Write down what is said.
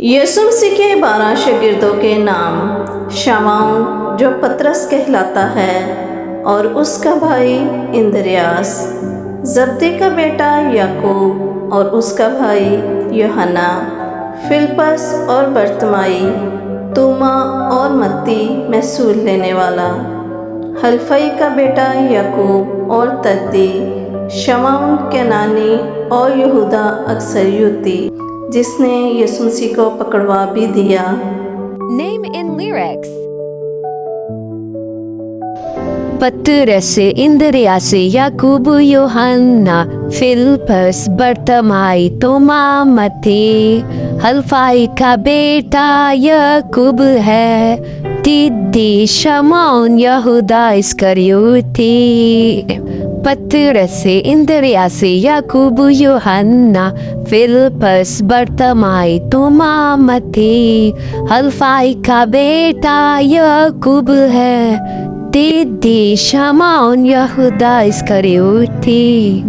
यीशु मसीह के 12 शागिर्दों के नाम। शमौन जो पतरस कहलाता है और उसका भाई इंद्रियास, जब्दी का बेटा याकूब और उसका भाई यूहन्ना, फिलिप्पस और बरतमाई, तूमा और मत्ती महसूल लेने वाला, हलफई का बेटा याकूब और तद्दी, शमौन केनानी और यहूदा इस्करियोती जिसने यीशु मसीह को पकड़वा भी दिया। Name in lyrics. पतरस, इंद्रियास, याकूब, यूहन्ना, फिलिप्पस, बरतमाई, तोमा, मत्ती, हलफई का बेटा याकूब है, तद्दी, शमौन, यहूदा इस्करियोती। पतरस, इंद्रियास, याकूब, यूहन्ना, फिलिप्पस, बरतमाई, तोमा, मत्ती, हलफई का बेटा याकूब है, तद्दी, शमौन, यहूदा इस्करियोती।